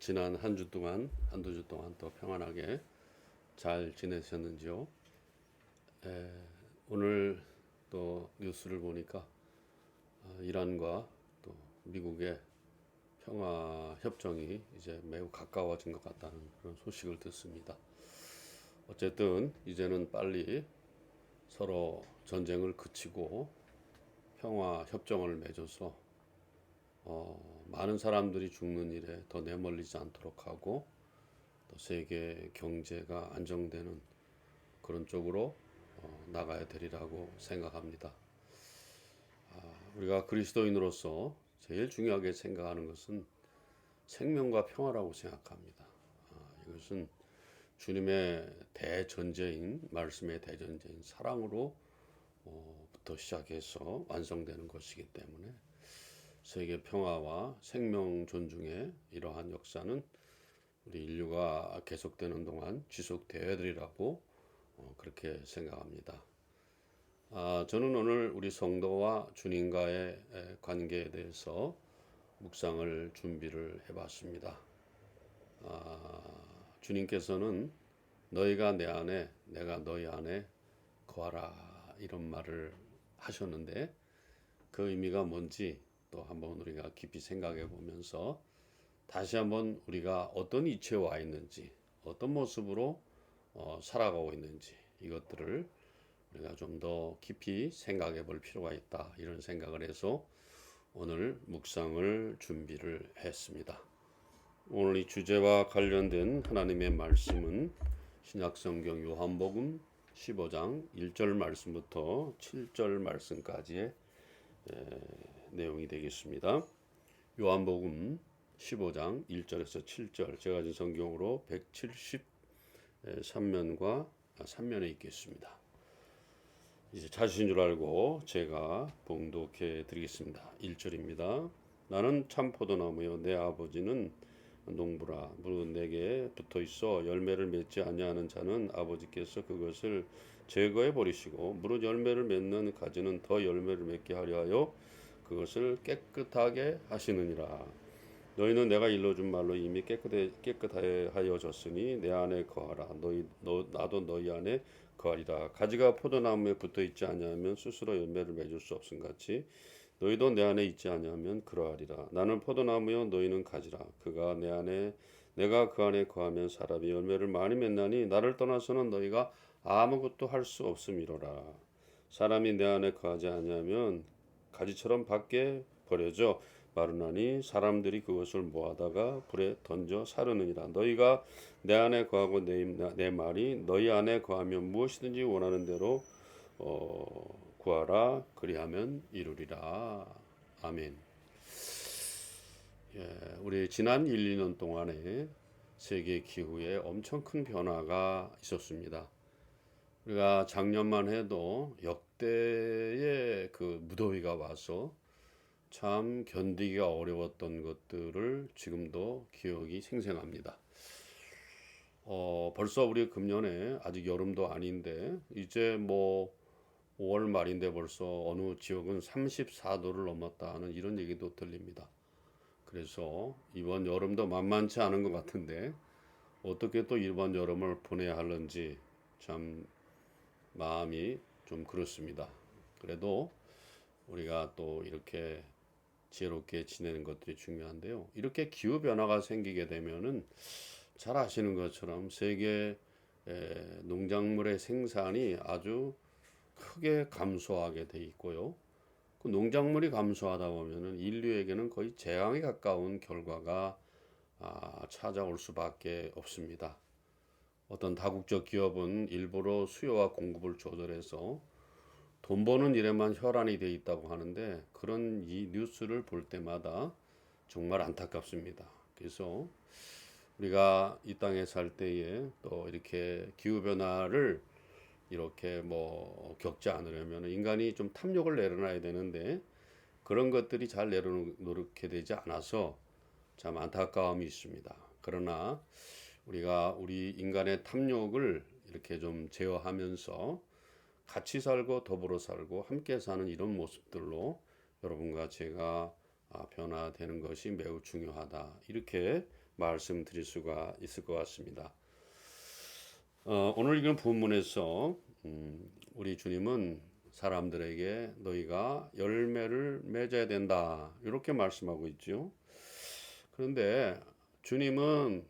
지난 한 주 동안, 한두 주 동안 또 평안하게 잘 지내셨는지요? 오늘 또 뉴스를 보니까 이란과 또 미국의 평화 협정이 이제 매우 가까워진 것 같다는 그런 소식을 듣습니다. 어쨌든 이제는 빨리 서로 전쟁을 그치고 평화 협정을 맺어서 많은 사람들이 죽는 일에 더 내몰리지 않도록 하고 또 세계 경제가 안정되는 그런 쪽으로 나가야 되리라고 생각합니다. 우리가 그리스도인으로서 제일 중요하게 생각하는 것은 생명과 평화라고 생각합니다. 이것은 주님의 대전제인 말씀의 대전제인 사랑으로 부터 시작해서 완성되는 것이기 때문에 세계 평화와 생명 존중의 이러한 역사는 우리 인류가 계속되는 동안 지속되어야 되리라고 그렇게 생각합니다. 저는 오늘 우리 성도와 주님과의 관계에 대해서 묵상을 준비를 해봤습니다. 주님께서는 너희가 내 안에 내가 너희 안에 거하라 이런 말을 하셨는데 그 의미가 뭔지 또 한번 우리가 깊이 생각해 보면서 다시 한번 우리가 어떤 이치에 와 있는지 어떤 모습으로 살아가고 있는지 이것들을 우리가 좀 더 깊이 생각해 볼 필요가 있다 이런 생각을 해서 오늘 묵상을 준비를 했습니다. 오늘 이 주제와 관련된 하나님의 말씀은 신약성경 요한복음 15장 1절 말씀부터 7절 말씀까지의 내용이 되겠습니다. 요한복음 15장 1절에서 7절 제가 가진 성경으로 173면과 3면에 있겠습니다. 이제 찾으신 줄 알고 제가 봉독해 드리겠습니다. 1절입니다. 나는 참 포도나무요 내 아버지는 농부라. 무릇 내게 붙어 있어 열매를 맺지 아니하는 자는 아버지께서 그것을 제거해 버리시고 무릇 열매를 맺는 가지는 더 열매를 맺게 하려 하여 그것을 깨끗하게 하시느니라. 너희는 내가 일러준 말로 이미 깨끗하여졌으니 내 안에 거하라. 나도 너희 안에 거하리라. 가지가 포도나무에 붙어 있지 아니하면 스스로 열매를 맺을 수 없음같이 너희도 내 안에 있지 아니하면 그러하리라. 나는 포도나무요 너희는 가지라. 그가 내 안에 내가 그 안에 거하면 사람이 열매를 많이 맺나니 나를 떠나서는 너희가 아무것도 할 수 없음이로라. 사람이 내 안에 거하지 아니하면 가지처럼 밖에 버려져 마르나니 사람들이 그것을 모아다가 불에 던져 사르느니라. 너희가 내 안에 거하고 내 말이 너희 안에 거하면 무엇이든지 원하는 대로 구하라. 그리하면 이루리라. 아멘. 우리 지난 1, 2년 동안에 세계 기후에 엄청 큰 변화가 있었습니다. 우리가 작년만 해도 역대의 그 무더위가 와서 참 견디기가 어려웠던 것들을 지금도 기억이 생생합니다. 벌써 우리 금년에 아직 여름도 아닌데 이제 뭐 5월 말인데 벌써 어느 지역은 34도를 넘었다 하는 이런 얘기도 들립니다. 그래서 이번 여름도 만만치 않은 것 같은데 어떻게 또 이번 여름을 보내야 하는지 참 마음이 좀 그렇습니다. 그래도 우리가 또 이렇게 지혜롭게 지내는 것들이 중요한데요. 이렇게 기후 변화가 생기게 되면은 잘 아시는 것처럼 세계 농작물의 생산이 아주 크게 감소하게 돼 있고요. 그 농작물이 감소하다 보면은 인류에게는 거의 재앙에 가까운 결과가 찾아올 수밖에 없습니다. 어떤 다국적 기업은 일부러 수요와 공급을 조절해서 돈 버는 일에만 혈안이 돼 있다고 하는데 그런 이 뉴스를 볼 때마다 정말 안타깝습니다. 그래서 우리가 이 땅에 살 때에 또 이렇게 기후 변화를 이렇게 뭐 겪지 않으려면 인간이 좀 탐욕을 내려놔야 되는데 그런 것들이 잘 내려놓게 되지 않아서 참 안타까움이 있습니다. 그러나 우리가 우리 인간의 탐욕을 이렇게 좀 제어하면서 같이 살고 더불어 살고 함께 사는 이런 모습들로 여러분과 제가 변화되는 것이 매우 중요하다. 이렇게 말씀드릴 수가 있을 것 같습니다. 오늘 읽은 본문에서 우리 주님은 사람들에게 너희가 열매를 맺어야 된다 이렇게 말씀하고 있죠. 그런데 주님은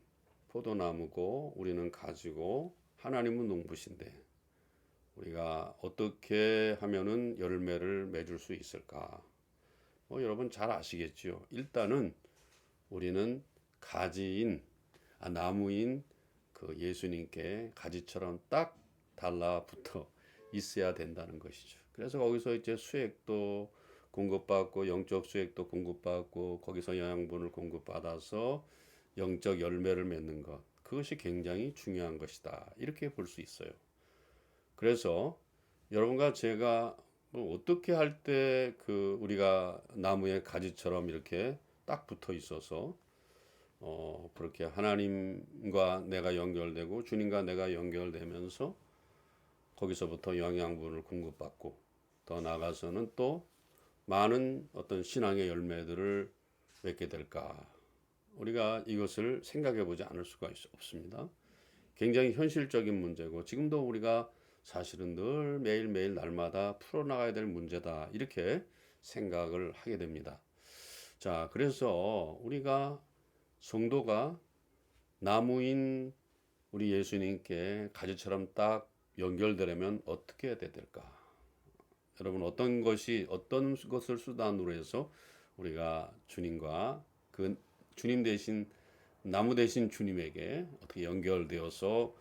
포도나무고 우리는 가지고 하나님은 농부신데 우리가 어떻게 하면은 열매를 맺을 수 있을까? 여러분 잘 아시겠죠. 일단은 우리는 나무인 그 예수님께 가지처럼 딱 달라붙어 있어야 된다는 것이죠. 그래서 거기서 이제 수액도 공급받고 영적 수액도 공급받고 거기서 영양분을 공급받아서 영적 열매를 맺는 것. 그것이 굉장히 중요한 것이다. 이렇게 볼 수 있어요. 그래서 여러분과 제가 어떻게 할 때 그 우리가 나무의 가지처럼 이렇게 딱 붙어 있어서 그렇게 하나님과 내가 연결되고 주님과 내가 연결되면서 거기서부터 영양분을 공급받고 더 나아가서는 또 많은 어떤 신앙의 열매들을 맺게 될까? 우리가 이것을 생각해 보지 않을 수가 없습니다. 굉장히 현실적인 문제고 지금도 우리가 사실은 늘 매일매일 날마다 풀어나가야 될 문제다. 이렇게 생각을 하게 됩니다. 자, 그래서 우리가 성도가 나무인 우리 예수님께 가지처럼 딱 연결되려면 어떻게 해야 될까? 여러분 어떤 것을 수단으로 해서 우리가 주님과 그 주님 대신 나무 대신 주님에게 어떻게 연결되어서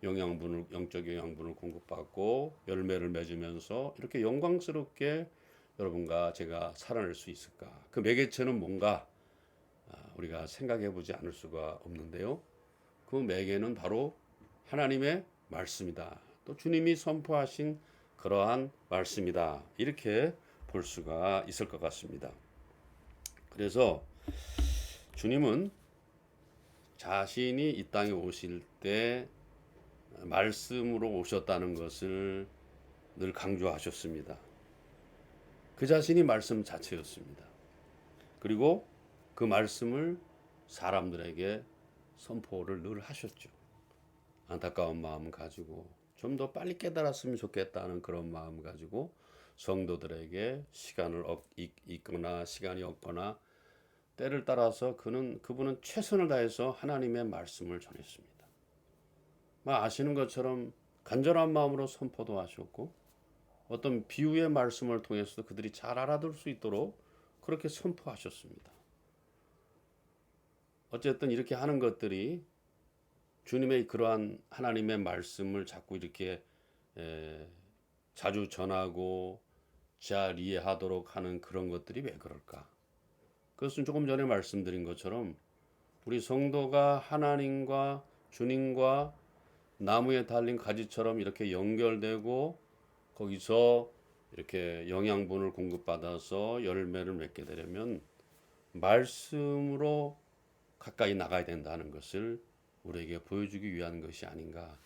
영적 영양분을 공급받고 열매를 맺으면서 이렇게 영광스럽게 여러분과 제가 살아낼 수 있을까? 그 매개체는 뭔가 우리가 생각해 보지 않을 수가 없는데요. 그 매개는 바로 하나님의 말씀이다. 또 주님이 선포하신 그러한 말씀이다. 이렇게 볼 수가 있을 것 같습니다. 그래서 주님은 자신이 이 땅에 오실 때 말씀으로 오셨다는 것을 늘 강조하셨습니다. 그 자신이 말씀 자체였습니다. 그리고 그 말씀을 사람들에게 선포를 늘 하셨죠. 안타까운 마음 가지고 좀 더 빨리 깨달았으면 좋겠다는 그런 마음 가지고 성도들에게 시간을 있거나 시간이 없거나 때를 따라서 그분은 최선을 다해서 하나님의 말씀을 전했습니다. 아시는 것처럼 간절한 마음으로 선포도 하셨고 어떤 비유의 말씀을 통해서도 그들이 잘 알아들 수 있도록 그렇게 선포하셨습니다. 어쨌든 이렇게 하는 것들이 주님의 그러한 하나님의 말씀을 자꾸 이렇게 자주 전하고 잘 이해하도록 하는 그런 것들이 왜 그럴까? 그것은 조금 전에 말씀드린 것처럼 우리 성도가 하나님과 주님과 나무에 달린 가지처럼 이렇게 연결되고 거기서 이렇게 영양분을 공급받아서 열매를 맺게 되려면 말씀으로 가까이 나가야 된다는 것을 우리에게 보여주기 위한 것이 아닌가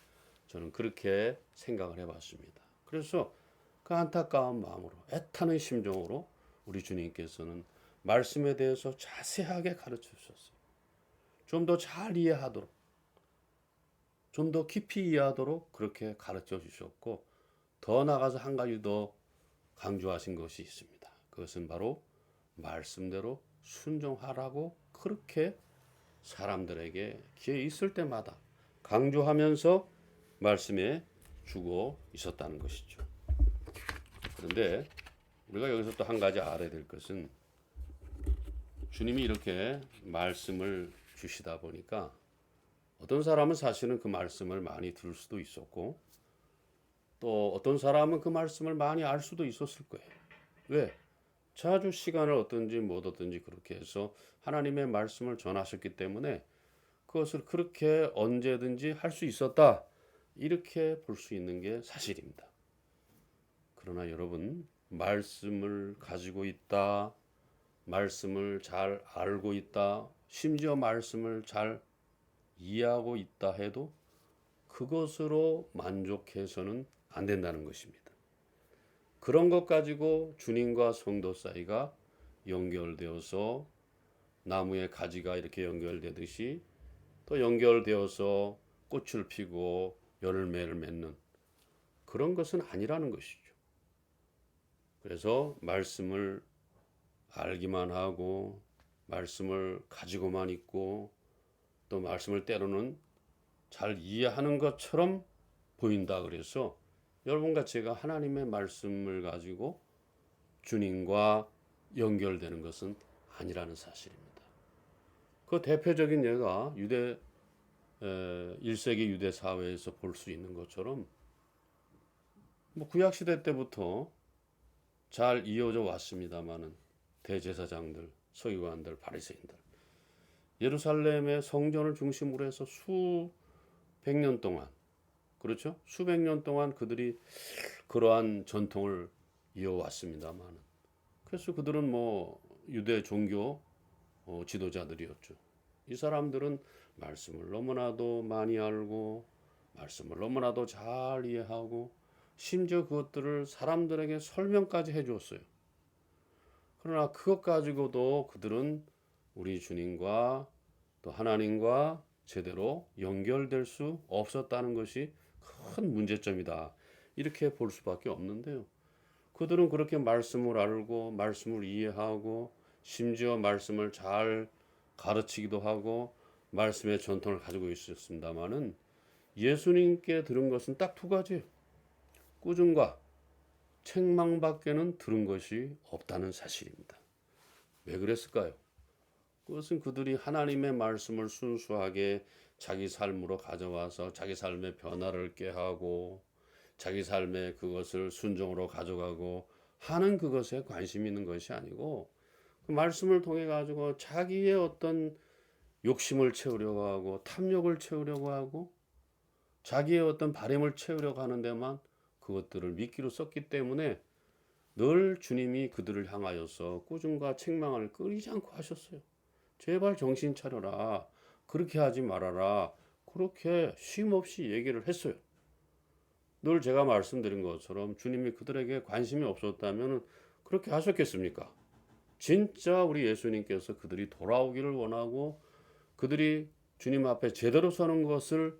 저는 그렇게 생각을 해봤습니다. 그래서 그 안타까운 마음으로 애타는 심정으로 우리 주님께서는 말씀에 대해서 자세하게 가르쳐 주셨어요. 좀 더 잘 이해하도록 좀 더 깊이 이해하도록 그렇게 가르쳐 주셨고 더 나아가서 한 가지 더 강조하신 것이 있습니다. 그것은 바로 말씀대로 순종하라고 그렇게 사람들에게 기회 있을 때마다 강조하면서 말씀에 주고 있었다는 것이죠. 그런데 우리가 여기서 또 한 가지 알아야 될 것은 주님이 이렇게 말씀을 주시다 보니까 어떤 사람은 사실은 그 말씀을 많이 들을 수도 있었고 또 어떤 사람은 그 말씀을 많이 알 수도 있었을 거예요. 왜? 자주 시간을 얻든지 못 얻든지 그렇게 해서 하나님의 말씀을 전하셨기 때문에 그것을 그렇게 언제든지 할 수 있었다. 이렇게 볼 수 있는 게 사실입니다. 그러나 여러분, 말씀을 가지고 있다. 말씀을 잘 알고 있다. 심지어 말씀을 잘 이해하고 있다 해도 그것으로 만족해서는 안 된다는 것입니다. 그런 것 가지고 주님과 성도 사이가 연결되어서 나무의 가지가 이렇게 연결되듯이 또 연결되어서 꽃을 피고 열매를 맺는 그런 것은 아니라는 것이죠. 그래서 말씀을 알기만 하고 말씀을 가지고만 있고 또 말씀을 때로는 잘 이해하는 것처럼 보인다. 그래서 여러분과 제가 하나님의 말씀을 가지고 주님과 연결되는 것은 아니라는 사실입니다. 그 대표적인 예가 1세기 유대 사회에서 볼 수 있는 것처럼 구약 시대 때부터 잘 이어져 왔습니다마는 대제사장들, 서기관들, 바리새인들 예루살렘의 성전을 중심으로 해서 수백 년 동안, 그렇죠? 수백 년 동안 그들이 그러한 전통을 이어왔습니다만, 그래서 그들은 유대 종교 지도자들이었죠. 이 사람들은 말씀을 너무나도 많이 알고 말씀을 너무나도 잘 이해하고 심지어 그것들을 사람들에게 설명까지 해주었어요. 그러나 그것 가지고도 그들은 우리 주님과 또 하나님과 제대로 연결될 수 없었다는 것이 큰 문제점이다. 이렇게 볼 수밖에 없는데요. 그들은 그렇게 말씀을 알고 말씀을 이해하고 심지어 말씀을 잘 가르치기도 하고 말씀의 전통을 가지고 있었습니다마는 예수님께 들은 것은 딱 두 가지예요. 꾸중과 책망밖에는 들은 것이 없다는 사실입니다. 왜 그랬을까요? 그것은 그들이 하나님의 말씀을 순수하게 자기 삶으로 가져와서 자기 삶의 변화를 꾀하고 자기 삶에 그것을 순종으로 가져가고 하는 그것에 관심이 있는 것이 아니고 그 말씀을 통해 가지고 자기의 어떤 욕심을 채우려고 하고 탐욕을 채우려고 하고 자기의 어떤 바램을 채우려고 하는 데만 그것들을 미끼로 썼기 때문에 늘 주님이 그들을 향하여서 꾸중과 책망을 끊이지 않고 하셨어요. 제발 정신 차려라. 그렇게 하지 말아라. 그렇게 쉼없이 얘기를 했어요. 늘 제가 말씀드린 것처럼 주님이 그들에게 관심이 없었다면 그렇게 하셨겠습니까? 진짜 우리 예수님께서 그들이 돌아오기를 원하고 그들이 주님 앞에 제대로 서는 것을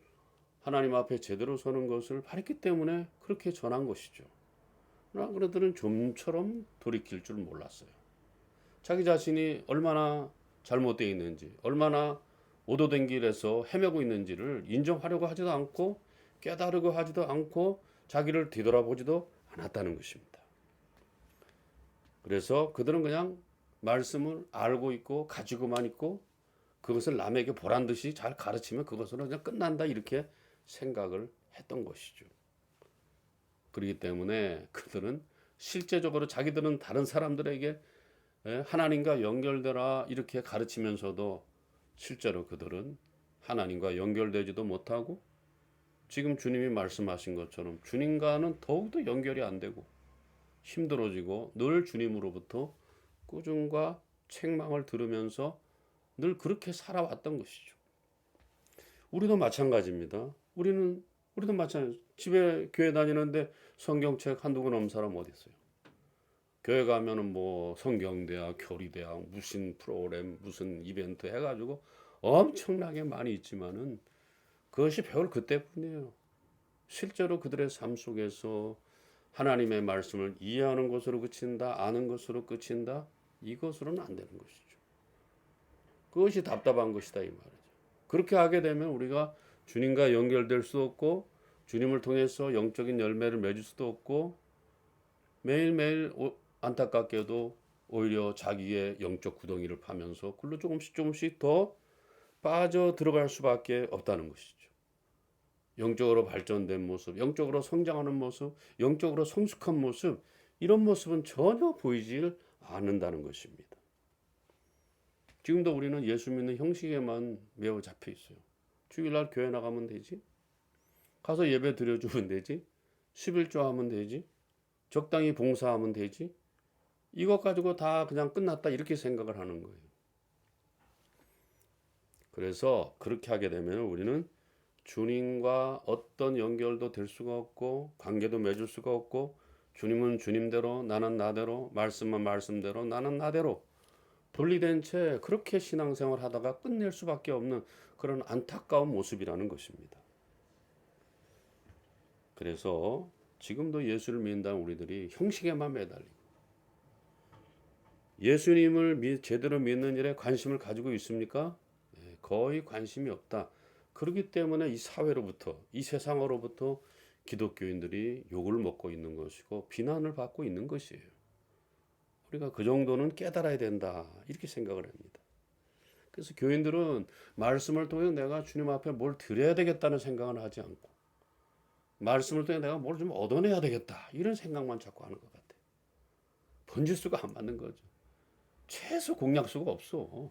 하나님 앞에 제대로 서는 것을 바랬기 때문에 그렇게 전한 것이죠. 그러나 그들은 좀처럼 돌이킬 줄 몰랐어요. 자기 자신이 얼마나 잘못되어 있는지, 얼마나 오도된 길에서 헤매고 있는지를 인정하려고 하지도 않고 깨달으려 하지도 않고 자기를 뒤돌아보지도 않았다는 것입니다. 그래서 그들은 그냥 말씀을 알고 있고 가지고만 있고 그것을 남에게 보란 듯이 잘 가르치면 그것으로 그냥 끝난다 이렇게 생각을 했던 것이죠. 그렇기 때문에 그들은 실제적으로 자기들은 다른 사람들에게 하나님과 연결되라 이렇게 가르치면서도 실제로 그들은 하나님과 연결되지도 못하고 지금 주님이 말씀하신 것처럼 주님과는 더욱더 연결이 안 되고 힘들어지고 늘 주님으로부터 꾸중과 책망을 들으면서 늘 그렇게 살아왔던 것이죠. 우리도 마찬가지입니다. 우리도 마찬가지. 집에 교회 다니는데 성경책 한두 권 없는 사람 어디 있어요? 교회 가면은 성경대학, 교리대학, 무슨 프로그램, 무슨 이벤트 해가지고 엄청나게 많이 있지만은 그것이 배울 그때뿐이에요. 실제로 그들의 삶 속에서 하나님의 말씀을 이해하는 것으로 그친다, 아는 것으로 그친다, 이것으로는 안 되는 것이죠. 그것이 답답한 것이다 이 말이죠. 그렇게 하게 되면 우리가 주님과 연결될 수 없고 주님을 통해서 영적인 열매를 맺을 수도 없고 매일매일 안타깝게도 오히려 자기의 영적 구덩이를 파면서 글로 조금씩 더 빠져 들어갈 수밖에 없다는 것이죠. 영적으로 발전된 모습, 영적으로 성장하는 모습, 영적으로 성숙한 모습 이런 모습은 전혀 보이질 않는다는 것입니다. 지금도 우리는 예수 믿는 형식에만 매우 잡혀 있어요. 주일날 교회 나가면 되지. 가서 예배 드려주면 되지. 11조 하면 되지. 적당히 봉사하면 되지. 이것 가지고 다 그냥 끝났다 이렇게 생각을 하는 거예요. 그래서 그렇게 하게 되면 우리는 주님과 어떤 연결도 될 수가 없고 관계도 맺을 수가 없고 주님은 주님대로 나는 나대로 말씀은 말씀대로 나는 나대로 분리된 채 그렇게 신앙생활 하다가 끝낼 수밖에 없는 그런 안타까운 모습이라는 것입니다. 그래서 지금도 예수를 믿는다는 우리들이 형식에만 매달리고 예수님을 제대로 믿는 일에 관심을 가지고 있습니까? 거의 관심이 없다. 그렇기 때문에 이 사회로부터, 이 세상으로부터 기독교인들이 욕을 먹고 있는 것이고 비난을 받고 있는 것이에요. 우리가 그 정도는 깨달아야 된다. 이렇게 생각을 합니다. 그래서 교인들은 말씀을 통해 내가 주님 앞에 뭘 드려야 되겠다는 생각은 하지 않고 말씀을 통해 내가 뭘 좀 얻어내야 되겠다. 이런 생각만 자꾸 하는 것 같아요. 번지수가 안 맞는 거죠. 최소 공약수가 없어.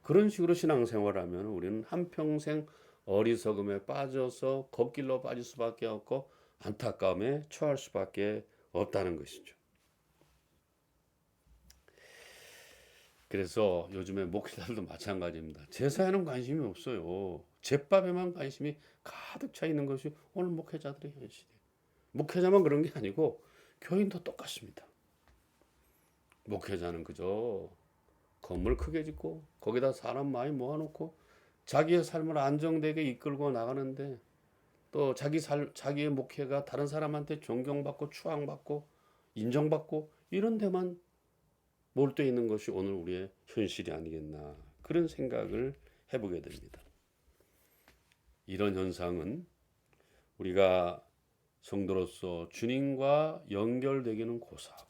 그런 식으로 신앙생활하면 우리는 한평생 어리석음에 빠져서 걷길로 빠질 수밖에 없고 안타까움에 처할 수밖에 없다는 것이죠. 그래서 요즘에 목회자들도 마찬가지입니다. 제사에는 관심이 없어요. 제밥에만 관심이 가득 차 있는 것이 오늘 목회자들의 현실이에요. 목회자만 그런 게 아니고 교인도 똑같습니다. 목회자는 그저 건물 크게 짓고 거기다 사람 많이 모아놓고 자기의 삶을 안정되게 이끌고 나가는데 또 자기의 목회가 다른 사람한테 존경받고 추앙받고 인정받고 이런 데만 몰두해 있는 것이 오늘 우리의 현실이 아니겠나 그런 생각을 해보게 됩니다. 이런 현상은 우리가 성도로서 주님과 연결되기는 고사하고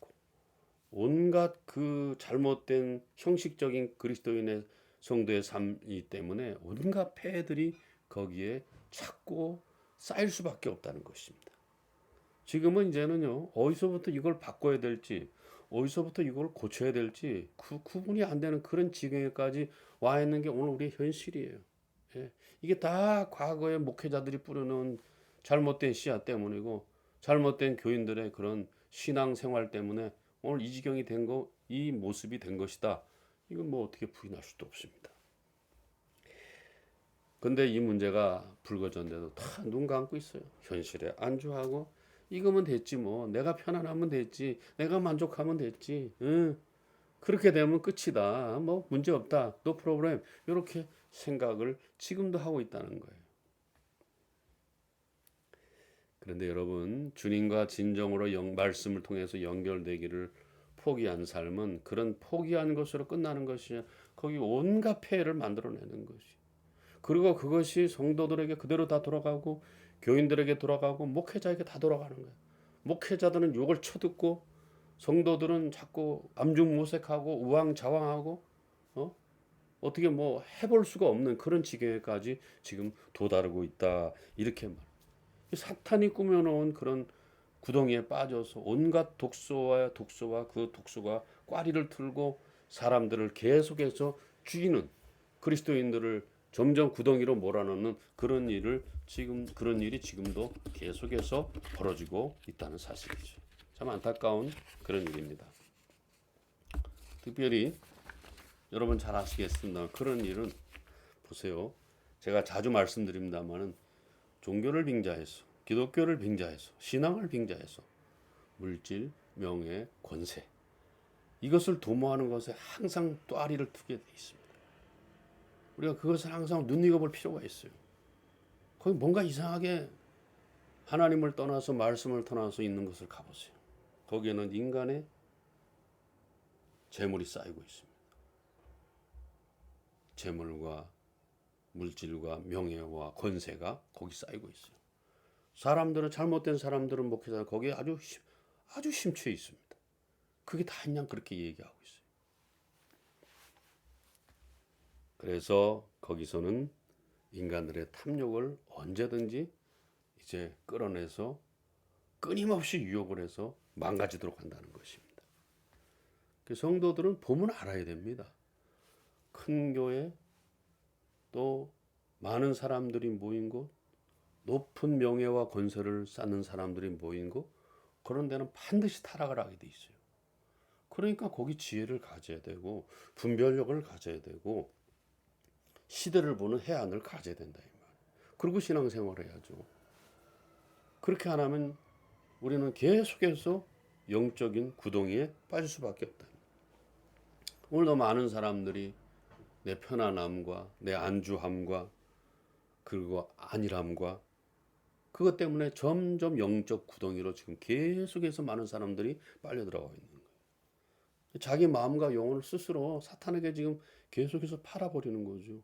온갖 그 잘못된 형식적인 그리스도인의 성도의 삶이기 때문에 온갖 폐해들이 거기에 자꾸 쌓일 수밖에 없다는 것입니다. 지금은 이제는요 어디서부터 이걸 바꿔야 될지 어디서부터 이걸 고쳐야 될지 구분이 안 되는 그런 지경에까지 와 있는 게 오늘 우리의 현실이에요. 예. 이게 다 과거의 목회자들이 뿌려놓은 잘못된 씨앗 때문이고 잘못된 교인들의 그런 신앙생활 때문에 오늘 이 지경이 된 거, 이 모습이 된 것이다. 이건 뭐 어떻게 부인할 수도 없습니다. 근데 이 문제가 불거졌는데도 다 눈 감고 있어요. 현실에 안주하고 이거면 됐지 뭐. 내가 편안하면 됐지. 내가 만족하면 됐지. 응. 그렇게 되면 끝이다. 뭐 문제 없다. No problem. 이렇게 생각을 지금도 하고 있다는 거예요. 그런데 여러분 주님과 진정으로 말씀을 통해서 연결되기를 포기한 삶은 그런 포기한 것으로 끝나는 것이 거기 온갖 폐해를 만들어내는 것이 그리고 그것이 성도들에게 그대로 다 돌아가고 교인들에게 돌아가고 목회자에게 다 돌아가는 거예요. 목회자들은 욕을 쳐듣고 성도들은 자꾸 암중무색하고 우왕좌왕하고 어떻게 뭐 해볼 수가 없는 그런 지경에까지 지금 도다르고 있다 이렇게 말. 사탄이 꾸며놓은 그런 구덩이에 빠져서 온갖 독소와 그 독소가 꽈리를 틀고 사람들을 계속해서 죽이는 그리스도인들을 점점 구덩이로 몰아넣는 그런 일이 지금도 계속해서 벌어지고 있다는 사실이죠. 참 안타까운 그런 일입니다. 특별히 여러분 잘 아시겠습니다. 그런 일은 보세요. 제가 자주 말씀드립니다만은 종교를 빙자해서 기독교를 빙자해서 신앙을 빙자해서 물질, 명예, 권세 이것을 도모하는 것에 항상 또아리를 트게 돼 있습니다. 우리가 그것을 항상 눈여겨볼 필요가 있어요. 거기 뭔가 이상하게 하나님을 떠나서 말씀을 떠나서 있는 것을 가보세요. 거기에는 인간의 재물이 쌓이고 있습니다. 재물과 물질과 명예와 권세가 거기 쌓이고 있어요. 잘못된 사람들은 목회자 거기에 아주 심취해 있습니다. 그게 다 그냥 그렇게 얘기하고 있어요. 그래서 거기서는 인간들의 탐욕을 언제든지 이제 끌어내서 끊임없이 유혹을 해서 망가지도록 한다는 것입니다. 성도들은 보면 알아야 됩니다. 큰 교회 또 많은 사람들이 모인 곳 높은 명예와 권세를 쌓는 사람들이 모인 곳 그런 데는 반드시 타락을 하게 돼 있어요. 그러니까 거기 지혜를 가져야 되고 분별력을 가져야 되고 시대를 보는 해안을 가져야 된다 이 말. 그리고 신앙생활을 해야죠. 그렇게 안 하면 우리는 계속해서 영적인 구덩이에 빠질 수밖에 없다. 오늘도 많은 사람들이 내 편안함과 내 안주함과 그리고 안일함과 그것 때문에 점점 영적 구덩이로 지금 계속해서 많은 사람들이 빨려 들어가고 있는 거예요. 자기 마음과 영혼을 스스로 사탄에게 지금 계속해서 팔아버리는 거죠.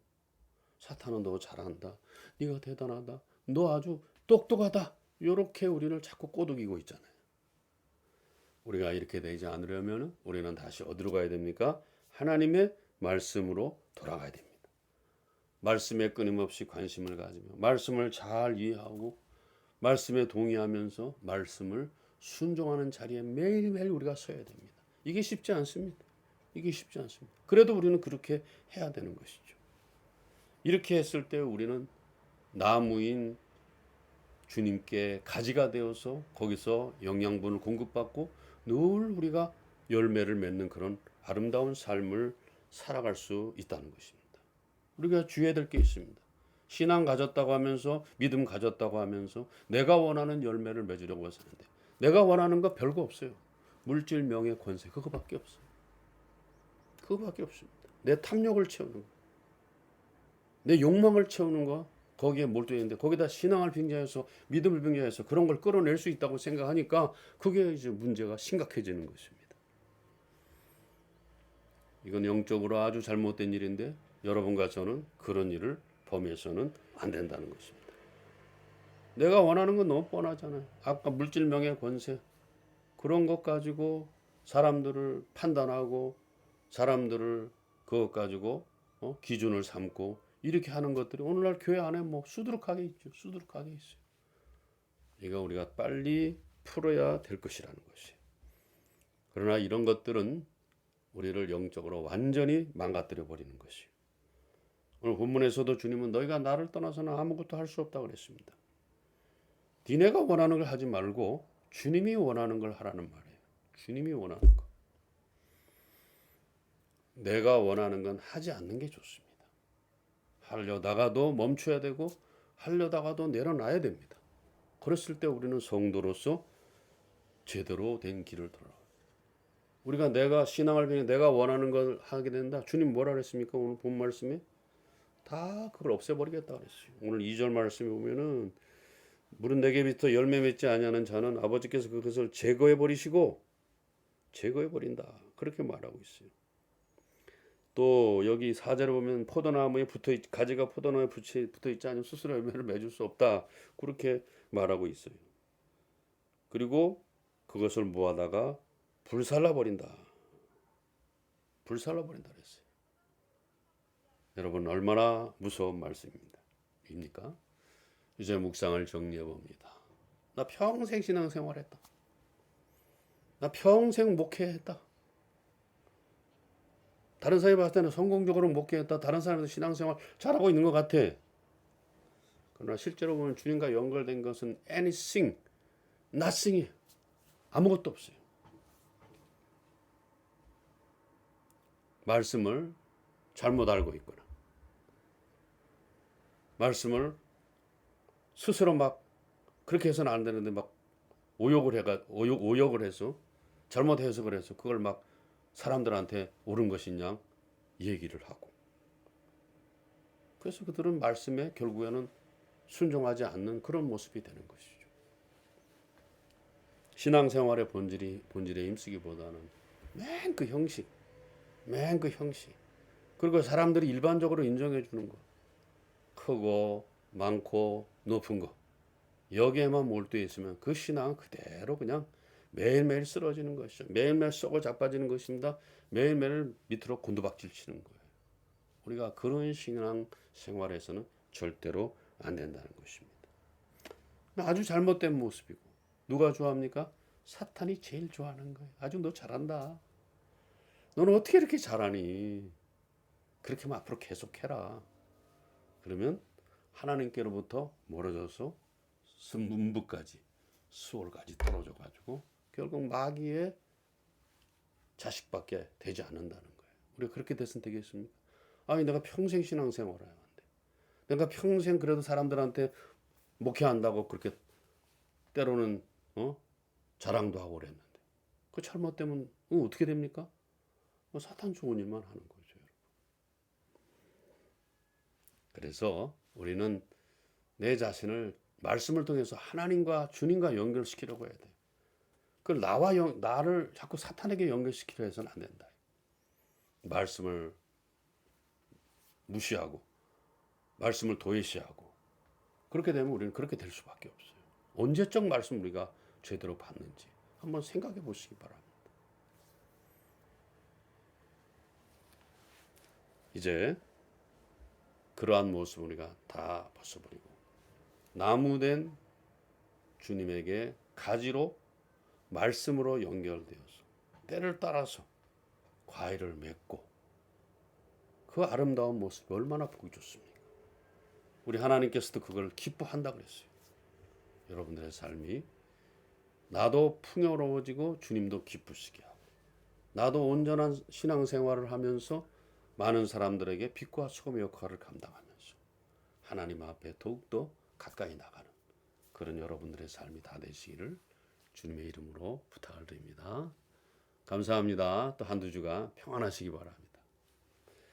사탄은 너 잘한다. 네가 대단하다. 너 아주 똑똑하다. 이렇게 우리를 자꾸 꼬드기고 있잖아요. 우리가 이렇게 되지 않으려면 우리는 다시 어디로 가야 됩니까? 하나님의 말씀으로 돌아가야 됩니다. 말씀에 끊임없이 관심을 가지며 말씀을 잘 이해하고 말씀에 동의하면서 말씀을 순종하는 자리에 매일매일 우리가 서야 됩니다. 이게 쉽지 않습니다. 이게 쉽지 않습니다. 그래도 우리는 그렇게 해야 되는 것이죠. 이렇게 했을 때 우리는 나무인 주님께 가지가 되어서 거기서 영양분을 공급받고 늘 우리가 열매를 맺는 그런 아름다운 삶을 살아갈 수 있다는 것입니다. 우리가 주의해야 될 게 있습니다. 신앙 가졌다고 하면서 믿음 가졌다고 하면서 내가 원하는 열매를 맺으려고 하는데 내가 원하는 거 별거 없어요. 물질, 명예, 권세 그거밖에 없어요. 그거밖에 없습니다. 내 탐욕을 채우는 거, 내 욕망을 채우는 거 거기에 몰두해 있는데 거기다 신앙을 빙자해서 믿음을 빙자해서 그런 걸 끌어낼 수 있다고 생각하니까 그게 이제 문제가 심각해지는 것입니다. 이건 영적으로 아주 잘못된 일인데 여러분과 저는 그런 일을 범해서는 안 된다는 것입니다. 내가 원하는 건 너무 뻔하잖아요. 아까 물질, 명예, 권세 그런 것 가지고 사람들을 판단하고 사람들을 그것 가지고 기준을 삼고 이렇게 하는 것들이 오늘날 교회 안에 뭐 수두룩하게 있죠. 수두룩하게 있어요. 이거 우리가 빨리 풀어야 될 것이라는 것이에요. 그러나 이런 것들은 우리를 영적으로 완전히 망가뜨려 버리는 것이에요. 오늘 본문에서도 주님은 너희가 나를 떠나서는 아무것도 할 수 없다고 그랬습니다. 니네가 원하는 걸 하지 말고 주님이 원하는 걸 하라는 말이에요. 주님이 원하는 거. 내가 원하는 건 하지 않는 게 좋습니다. 하려다가도 멈춰야 되고 하려다가도 내려놔야 됩니다. 그랬을 때 우리는 성도로서 제대로 된 길을 돌아가요. 우리가 내가 신앙을 통해 내가 원하는 걸 하게 된다. 주님 뭐라 그랬습니까? 오늘 본 말씀에 다 그걸 없애버리겠다 그랬어요. 오늘 2절 말씀에 보면은 물은 내게부터 열매 맺지 아니하는 자는 아버지께서 그것을 제거해 버리시고 제거해 버린다. 그렇게 말하고 있어요. 또 여기 4절에 보면 포도나무에 가지가 포도나무에 붙어 있지 않으면 스스로 열매를 맺을 수 없다. 그렇게 말하고 있어요. 그리고 그것을 모아다가 불살라 버린다. 불살라 버린다 그랬어요. 여러분 얼마나 무서운 말씀입니까? 이제 묵상을 정리해 봅니다. 나 평생 신앙생활했다. 나 평생 목회했다. 다른 사람이 봤을 때는 성공적으로 목회했다. 다른 사람도 신앙생활 잘하고 있는 것 같아. 그러나 실제로 보면 주님과 연결된 것은 anything, nothing이에요. 아무것도 없어요. 말씀을 잘못 알고 있거나 말씀을 스스로 막 그렇게 해서는 안 되는데 막 오역을 해서 잘못 해석을 해서 그걸 막 사람들한테 옳은 것이냐 얘기를 하고 그래서 그들은 말씀에 결국에는 순종하지 않는 그런 모습이 되는 것이죠. 신앙생활의 본질에 힘쓰기보다는 맨 그 형식 그리고 사람들이 일반적으로 인정해 주는 거 크고 많고 높은 거 여기에만 몰두해 있으면 그 신앙은 그대로 그냥 매일매일 쓰러지는 것이죠. 매일매일 썩어 자빠지는 것입니다. 매일매일 밑으로 곤두박질 치는 거예요. 우리가 그런 신앙 생활에서는 절대로 안 된다는 것입니다. 아주 잘못된 모습이고 누가 좋아합니까? 사탄이 제일 좋아하는 거예요. 아주 너 잘한다. 너는 어떻게 이렇게 잘하니? 그렇게만 앞으로 계속해라. 그러면 하나님께로부터 멀어져서 문부까지 수월까지 떨어져 가지고 결국 마귀의 자식밖에 되지 않는다는 거예요. 우리가 그렇게 됐으면 되겠습니까? 아니 내가 평생 신앙생활을 해야 하는데 내가 평생 그래도 사람들한테 목회한다고 그렇게 때로는 자랑도 하고 그랬는데 그 잘못되면 어떻게 됩니까? 뭐 사탄 좋은 일만 하는 거죠. 그래서 우리는 내 자신을 말씀을 통해서 하나님과 주님과 연결시키려고 해야 돼. 그 나를 자꾸 사탄에게 연결시키려 해서는 안 된다. 말씀을 무시하고 말씀을 도외시하고 그렇게 되면 우리는 그렇게 될 수밖에 없어요. 언제적 말씀 우리가 제대로 받는지 한번 생각해 보시기 바랍니다. 이제 그러한 모습 우리가 다 벗어버리고 나무된 주님에게 가지로 말씀으로 연결되어서 때를 따라서 과일을 맺고 그 아름다운 모습이 얼마나 보기 좋습니까? 우리 하나님께서도 그걸 기뻐한다 그랬어요. 여러분들의 삶이 나도 풍요로워지고 주님도 기쁘시게 하고 나도 온전한 신앙생활을 하면서 많은 사람들에게 빛과 소금의 역할을 감당하면서 하나님 앞에 더욱더 가까이 나가는 그런 여러분들의 삶이 다 되시기를 주님의 이름으로 부탁을 드립니다. 감사합니다. 또 한두 주가 평안하시기 바랍니다.